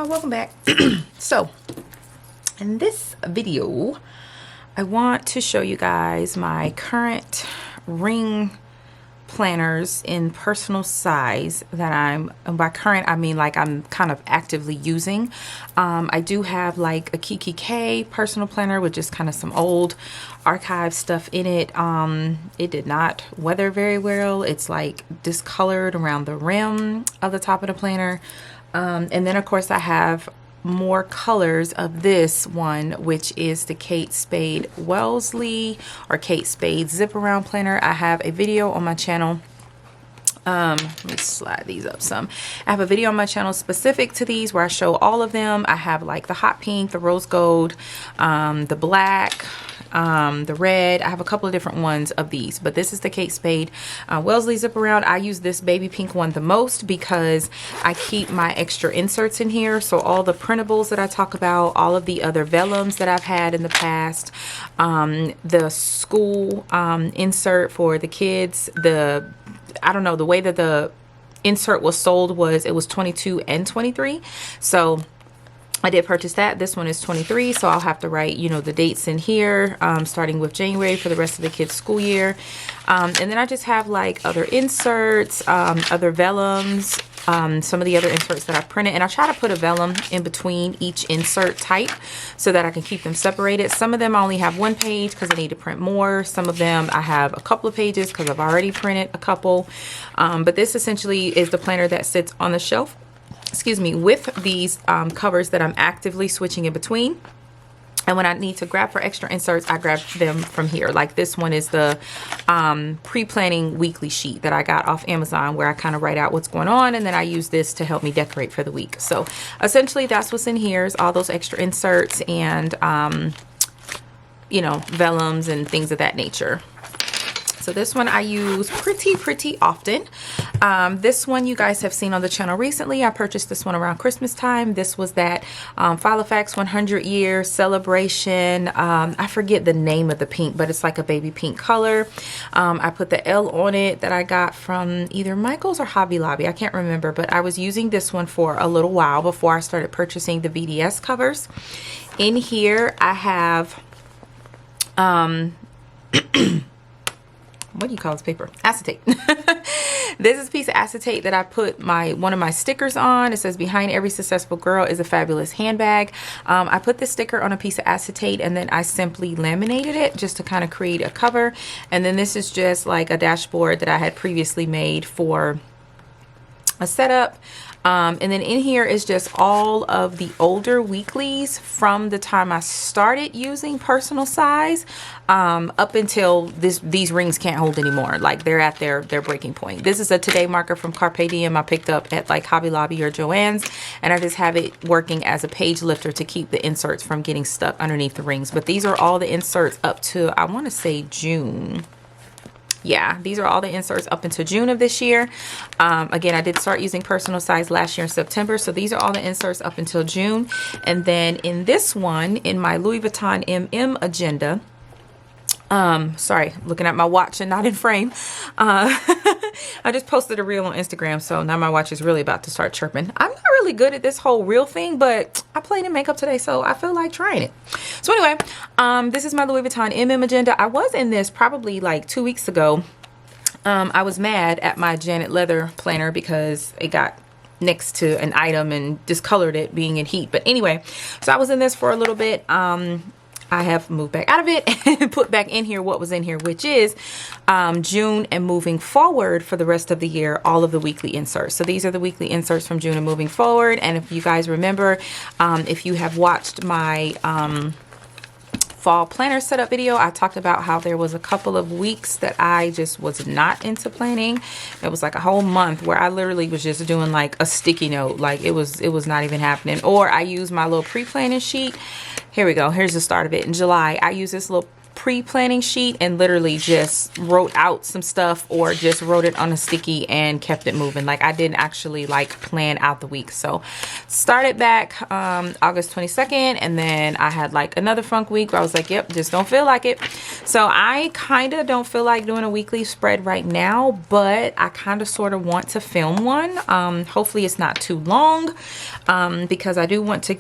y'all, welcome back. So in this video I want to show you guys my current ring planners in personal size that and by current I mean like I'm kind of actively using. I do have like a Kiki K personal planner with just kind of some old archive stuff in it. It did not weather very well. It's like discolored around the rim of the top of the planner. And then of course I have more colors of this one, which is the Kate Spade Wellesley or Kate Spade zip around planner. I have a video on my channel. Let me slide these up some. I have a video on my channel specific to these where I show all of them. I have like the hot pink, the rose gold, the black, the red. I have a couple of different ones of these, but this is the Kate Spade Wellesley zip around. I use this baby pink one the most because I keep my extra inserts in here. So all the printables that I talk about, all of the other vellums that I've had in the past, the school insert for the kids, I don't know, the way that the insert was sold was it was 22 and 23. So I did purchase that. This one is 23, so I'll have to write, you know, the dates in here, starting with January for the rest of the kids' school year. And then I just have like other inserts, other vellums, some of the other inserts that I printed. And I try to put a vellum in between each insert type so that I can keep them separated. Some of them I only have one page because I need to print more. Some of them I have a couple of pages because I've already printed a couple. But this essentially is the planner that sits on the shelf, excuse me, with these covers that I'm actively switching in between. And when I need to grab for extra inserts, I grab them from here. Like this one is the pre-planning weekly sheet that I got off Amazon, where I kind of write out what's going on, and then I use this to help me decorate for the week. So essentially that's what's in here, is all those extra inserts and you know, vellums and things of that nature. So this one I use pretty often. This one you guys have seen on the channel recently. I purchased this one around Christmas time. This was that Filofax 100-year celebration. I forget the name of the pink, but it's like a baby pink color. I put the L on it that I got from either Michael's or Hobby Lobby. I can't remember, but I was using this one for a little while before I started purchasing the VDS covers. In here I have what do you call this paper? Acetate. This is a piece of acetate that I put one of my stickers on. It says, "Behind every successful girl is a fabulous handbag." I put this sticker on a piece of acetate and then I simply laminated it just to kind of create a cover. And then this is just like a dashboard that I had previously made for a setup. And then in here is just all of the older weeklies from the time I started using personal size up until these rings can't hold anymore. Like they're at their breaking point. This is a Today marker from Carpe Diem I picked up at like Hobby Lobby or Joann's, and I just have it working as a page lifter to keep the inserts from getting stuck underneath the rings. But these are all the inserts up to, I want to say, June. Yeah, these are all the inserts up until June of this year. Again, I did start using personal size last year in September, so these are all the inserts up until June. And then in this one, in my Louis Vuitton MM agenda, sorry, looking at my watch and not in frame. I just posted a reel on Instagram, so now my watch is really about to start chirping. I'm not really good at this whole reel thing, but I played in makeup today, so I feel like trying it. So anyway, this is my Louis Vuitton MM agenda. I was in this probably like 2 weeks ago. I was mad at my Janet Leather planner because it got next to an item and discolored it being in heat. But anyway, so I was in this for a little bit. I have moved back out of it and put back in here what was in here, which is June and moving forward for the rest of the year, all of the weekly inserts. So these are the weekly inserts from June and moving forward. And if you guys remember, if you have watched my fall planner setup video, I talked about how there was a couple of weeks that I just was not into planning. It was like a whole month where I literally was just doing like a sticky note, like it was not even happening. Or I used my little pre-planning sheet. Here we go. Here's the start of it. In July, I use this little pre-planning sheet and literally just wrote out some stuff or just wrote it on a sticky and kept it moving. Like I didn't actually like plan out the week. So started back August 22nd, and then I had like another funk week where I was like, yep, just don't feel like it. So I kind of don't feel like doing a weekly spread right now, but I kind of sort of want to film one. Hopefully it's not too long, because I do want to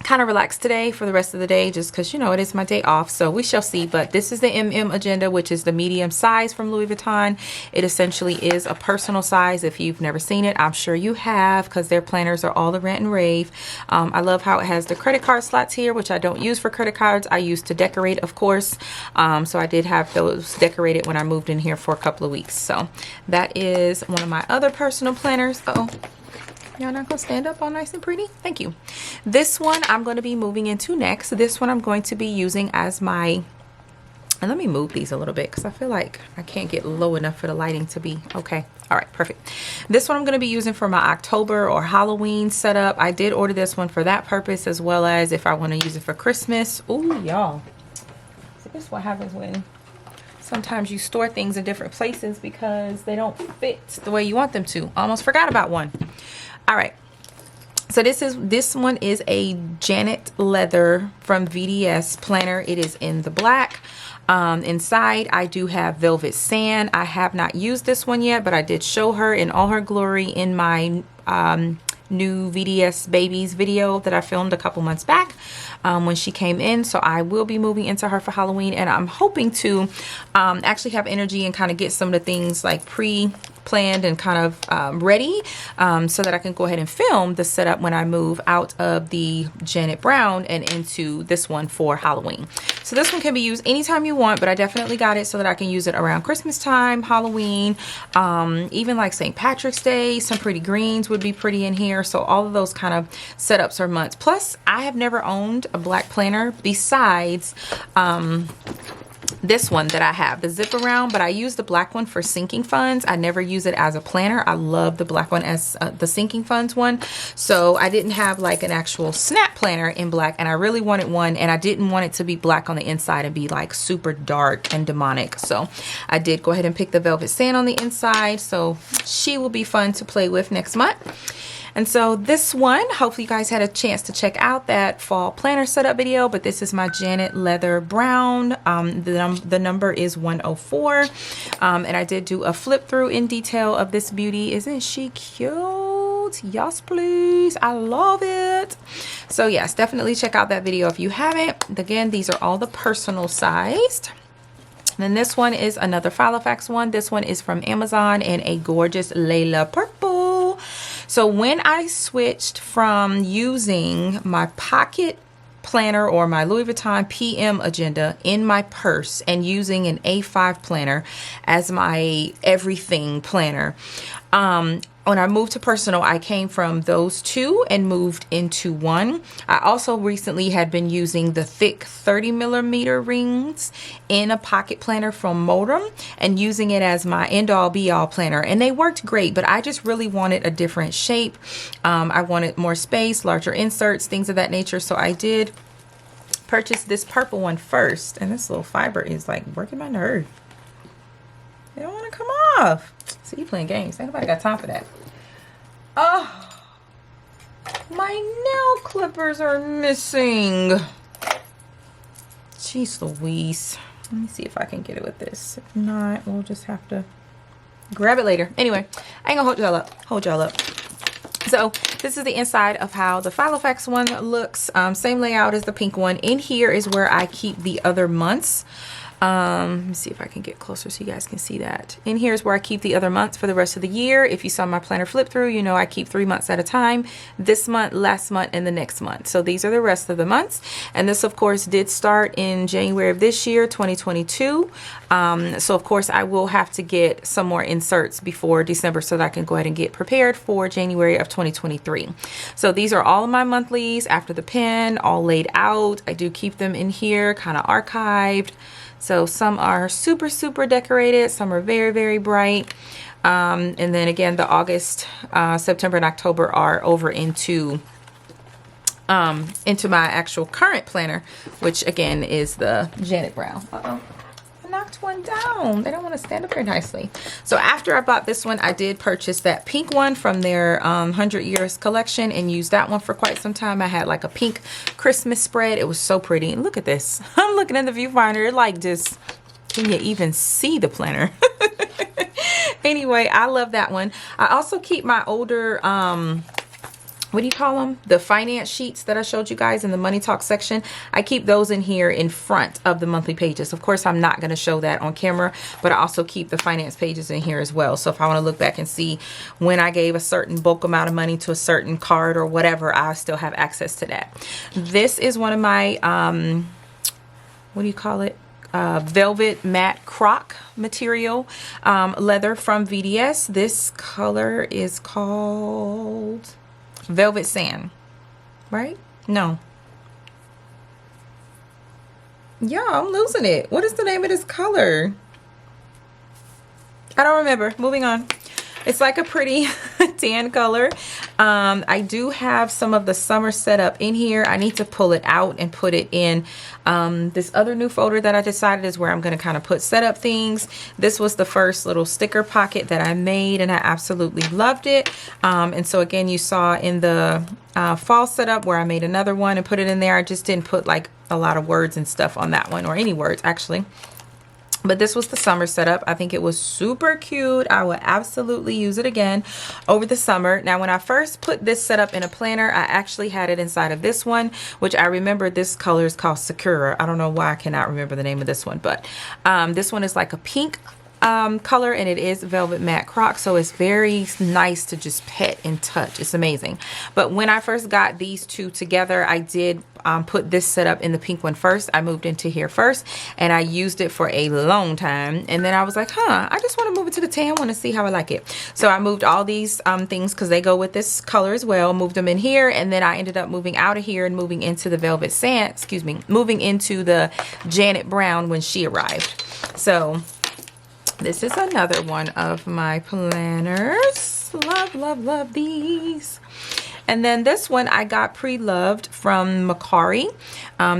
kind of relax today for the rest of the day, just because, you know, it is my day off. So we shall see. But this is the MM Agenda, which is the medium size from Louis Vuitton. It essentially is a personal size. If you've never seen it, I'm sure you have, because their planners are all the rant and rave. I love how it has the credit card slots here, which I don't use for credit cards. I use to decorate, of course. So I did have those decorated when I moved in here for a couple of weeks. So that is one of my other personal planners. Uh-oh. Y'all not gonna stand up all nice and pretty? Thank you. This one I'm going to be moving into next. This one I'm going to be using as my, and let me move these a little bit because I feel like I can't get low enough for the lighting to be okay. All right, perfect. This one I'm going to be using for my October or Halloween setup. I did order this one for that purpose, as well as if I want to use it for Christmas. Ooh, y'all. So this is what happens when sometimes you store things in different places because they don't fit the way you want them to. Almost forgot about one. All right, so this one is a Janet leather from VDS planner. It is in the black. Inside I do have velvet sand. I have not used this one yet, but I did show her in all her glory in my new VDS babies video that I filmed a couple months back when she came in. So I will be moving into her for Halloween, and I'm hoping to actually have energy and kind of get some of the things like pre-planned and kind of ready, so that I can go ahead and film the setup when I move out of the Janet Brown and into this one for Halloween. So this one can be used anytime you want, but I definitely got it so that I can use it around Christmas time, Halloween, even like St. Patrick's Day. Some pretty greens would be pretty in here. So all of those kind of setups are months. Plus, I have never owned a black planner besides this one that I have, the zip around, but I use the black one for sinking funds. I never use it as a planner. I love the black one as the sinking funds one. So I didn't have like an actual snap planner in black, and I really wanted one, and I didn't want it to be black on the inside and be like super dark and demonic. So I did go ahead and pick the velvet sand on the inside. So she will be fun to play with next month. And so this one, hopefully you guys had a chance to check out that fall planner setup video, but this is my Janet Leather Brown. The number is 104. And I did do a flip through in detail of this beauty. Isn't she cute? Yes, please. I love it. So yes, definitely check out that video if you haven't. Again, these are all the personal sized. And then this one is another Filofax one. This one is from Amazon in a gorgeous Laila purple. So when I switched from using my pocket planner or my Louis Vuitton PM agenda in my purse and using an A5 planner as my everything planner, when I moved to personal, I came from those two and moved into one. I also recently had been using the thick 30mm rings in a pocket planner from Modem and using it as my end-all be-all planner. And they worked great, but I just really wanted a different shape. I wanted more space, larger inserts, things of that nature. So I did purchase this purple one first. And this little fiber is like working my nerve. They don't want to come off. See, you playing games. Ain't nobody got time for that. Oh, my nail clippers are missing. Jeez Louise. Let me see if I can get it with this. If not, we'll just have to grab it later. Anyway, I ain't gonna hold y'all up. So this is the inside of how the Filofax one looks. Same layout as the pink one. In here is where I keep the other months. Let me see if I can get closer so you guys can see that. In here is where I keep the other months for the rest of the year. If you saw my planner flip through, you know I keep 3 months at a time. This month, last month, and the next month. So these are the rest of the months. And this, of course, did start in January of this year, 2022. So, of course, I will have to get some more inserts before December so that I can go ahead and get prepared for January of 2023. So these are all of my monthlies after the pen, all laid out. I do keep them in here, kind of archived. So some are super, super decorated. Some are very, very bright. And then again, the August, September, and October are over into into my actual current planner, which again is the Janet Brown. Uh-oh. I knocked one down. They don't want to stand up here nicely. So after I bought this one, I did purchase that pink one from their 100 Years collection and used that one for quite some time. I had like a pink Christmas spread. It was so pretty. And look at this. I'm looking in the viewfinder. Like, just, can you even see the planner? Anyway, I love that one. I also keep my older, what do you call them? The finance sheets that I showed you guys in the Money Talk section. I keep those in here in front of the monthly pages. Of course, I'm not going to show that on camera, but I also keep the finance pages in here as well. So if I want to look back and see when I gave a certain bulk amount of money to a certain card or whatever, I still have access to that. This is one of my, what do you call it? Velvet matte croc material leather from VDS. This color is called Velvet Sand, right? No. Yeah, I'm losing it. What is the name of this color? I don't remember. Moving on. It's like a pretty tan color. I do have some of the summer setup in here. I need to pull it out and put it in this other new folder that I decided is where I'm going to kind of put setup things. This was the first little sticker pocket that I made and I absolutely loved it. And so again, you saw in the fall setup where I made another one and put it in there. I just didn't put like a lot of words and stuff on that one, or any words actually. But this was the summer setup. I think it was super cute. I would absolutely use it again over the summer. Now, when I first put this setup in a planner, I actually had it inside of this one, which I remember this color is called Sakura. I don't know why I cannot remember the name of this one, but this one is like a pink color, and it is velvet matte croc, so it's very nice to just pet and touch. It's amazing. But when I first got these two together, I did put this setup in the pink one first. I moved into here first and I used it for a long time, and then I was like, I just want to move it to the tan one and see how I like it. So I moved all these things because they go with this color as well, moved them in here, and then I ended up moving out of here and moving into the Velvet Sand, excuse me, moving into the Janet Brown when she arrived. So this is another one of my planners. Love, love, love these. And then this one I got pre-loved from Macari.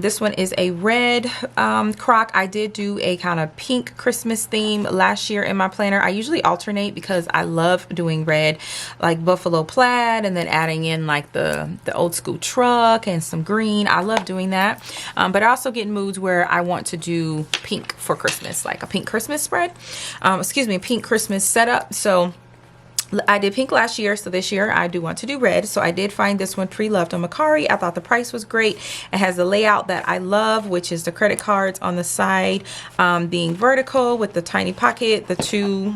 This one is a red croc. I did do a kind of pink Christmas theme last year in my planner. I usually alternate because I love doing red, like buffalo plaid, and then adding in like the old school truck and some green. I love doing that. But I also get in moods where I want to do pink for Christmas, like a pink Christmas spread. Excuse me, pink Christmas setup. So I did pink last year, so this year I do want to do red. So I did find this one pre-loved on Macari. I thought the price was great. It has the layout that I love, which is the credit cards on the side being vertical with the tiny pocket, the two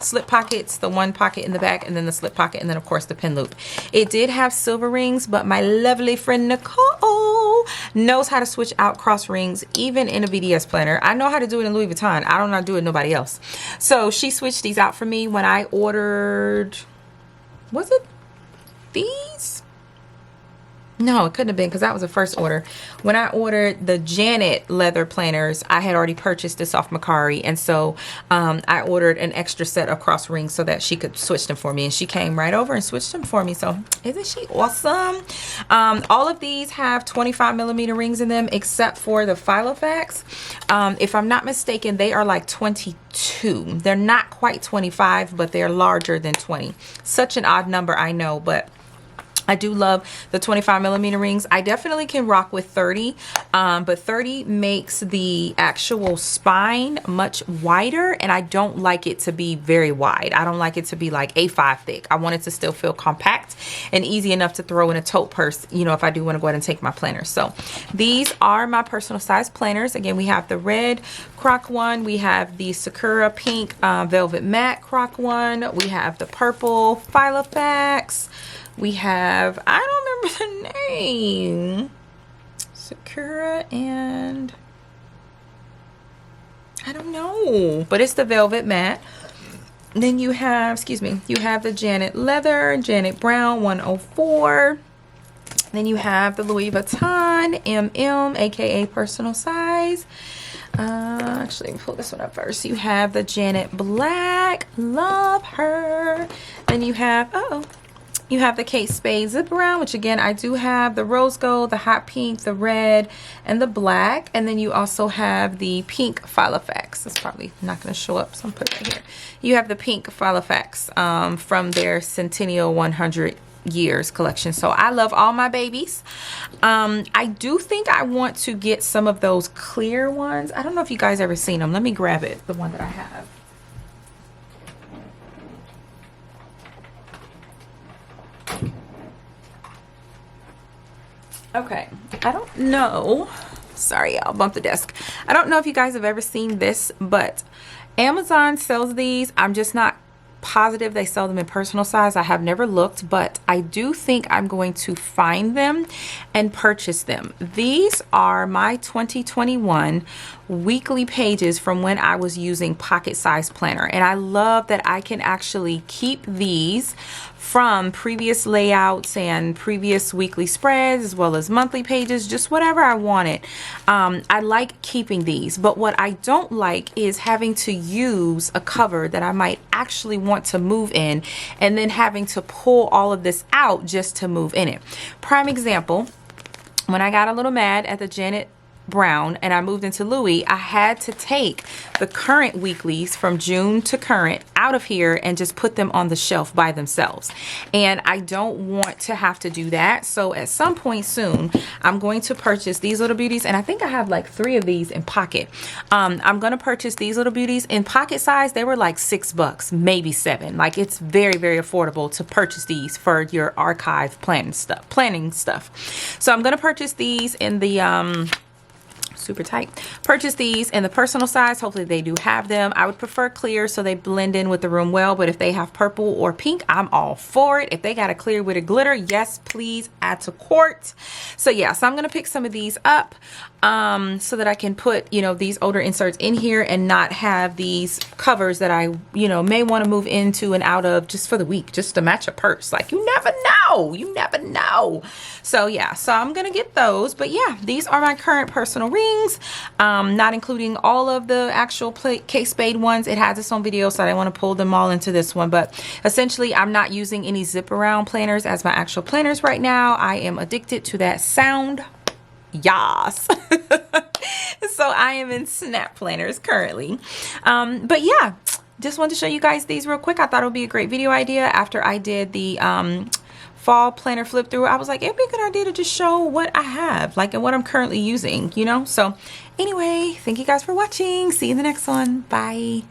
slip pockets, the one pocket in the back, and then the slip pocket, and then of course the pin loop. It did have silver rings, but my lovely friend Nicole knows how to switch out cross rings even in a VDS planner. I know how to do it in Louis Vuitton. I don't know how to do it nobody else. So she switched these out for me when I ordered, was it these? No, it couldn't have been because that was the first order. When I ordered the Janet leather planners, I had already purchased this off Macari. And so I ordered an extra set of cross rings so that she could switch them for me. And she came right over and switched them for me. So isn't she awesome? All of these have 25mm rings in them except for the Filofax. If I'm not mistaken, they are like 22. They're not quite 25, but they're larger than 20. Such an odd number, I know, but I do love the 25mm rings. I definitely can rock with 30, but 30 makes the actual spine much wider, and I don't like it to be very wide. I don't like it to be like A5 thick. I want it to still feel compact and easy enough to throw in a tote purse, you know, if I do want to go ahead and take my planner. So these are my personal size planners. Again, we have the red croc one. We have the Sakura pink velvet matte croc one. We have the purple Filofax. We have, I don't remember the name, Sakura, and I don't know, but it's the velvet matte. Then you have, excuse me, you have the Janet leather, Janet Brown 104. Then you have the Louis Vuitton MM, aka personal size. Actually, pull this one up first. You have the Janet Black, love her. Then you have, you have the Kate Spade zip around, which again, I do have the rose gold, the hot pink, the red, and the black. And then you also have the pink Filofax. It's probably not going to show up, so I'm putting it right here. You have the pink Filofax from their Centennial 100 years collection. So I love all my babies. I do think I want to get some of those clear ones. I don't know if you guys ever seen them. Let me grab it, the one that I have. Okay, I don't know. Sorry, I'll bump the desk. I don't know if you guys have ever seen this, but Amazon sells these. I'm just not positive they sell them in personal size. I have never looked, but I do think I'm going to find them and purchase them. These are my 2021 weekly pages from when I was using pocket size planner, and I love that I can actually keep these from previous layouts and previous weekly spreads as well as monthly pages, just whatever I wanted. I like keeping these, but what I don't like is having to use a cover that I might actually want to move in and then having to pull all of this out just to move in it. Prime example, when I got a little mad at the Janet Brown and I moved into Louis, I had to take the current weeklies from June to current out of here and just put them on the shelf by themselves. And I don't want to have to do that. So at some point soon, I'm going to purchase these little beauties. And I think I have like 3 of these in pocket. I'm going to purchase these little beauties in pocket size. They were like $6, maybe 7. Like, it's very, very affordable to purchase these for your archive planning stuff. So I'm going to purchase these in the super tight. Purchase these in the personal size. Hopefully they do have them. I would prefer clear so they blend in with the room well, but if they have purple or pink, I'm all for it. If they got a clear with a glitter, yes, please add to cart. So yeah, so I'm gonna pick some of these up so that I can put, you know, these older inserts in here and not have these covers that I, you know, may want to move into and out of just for the week, just to match a purse. Like, you never know, you never know. So yeah, so I'm gonna get those. But yeah, these are my current personal rings, not including all of the actual Kate Spade ones. It has its own video, so I didn't want to pull them all into this one. But essentially, I'm not using any zip around planners as my actual planners right now. I am addicted to that sound. Yas. So I am in snap planners currently. But yeah, just wanted to show you guys these real quick. I thought it would be a great video idea after I did the fall planner flip through. I was like, it'd be a good idea to just show what I have, like, and what I'm currently using, you know. So anyway, thank you guys for watching. See you in the next one. Bye.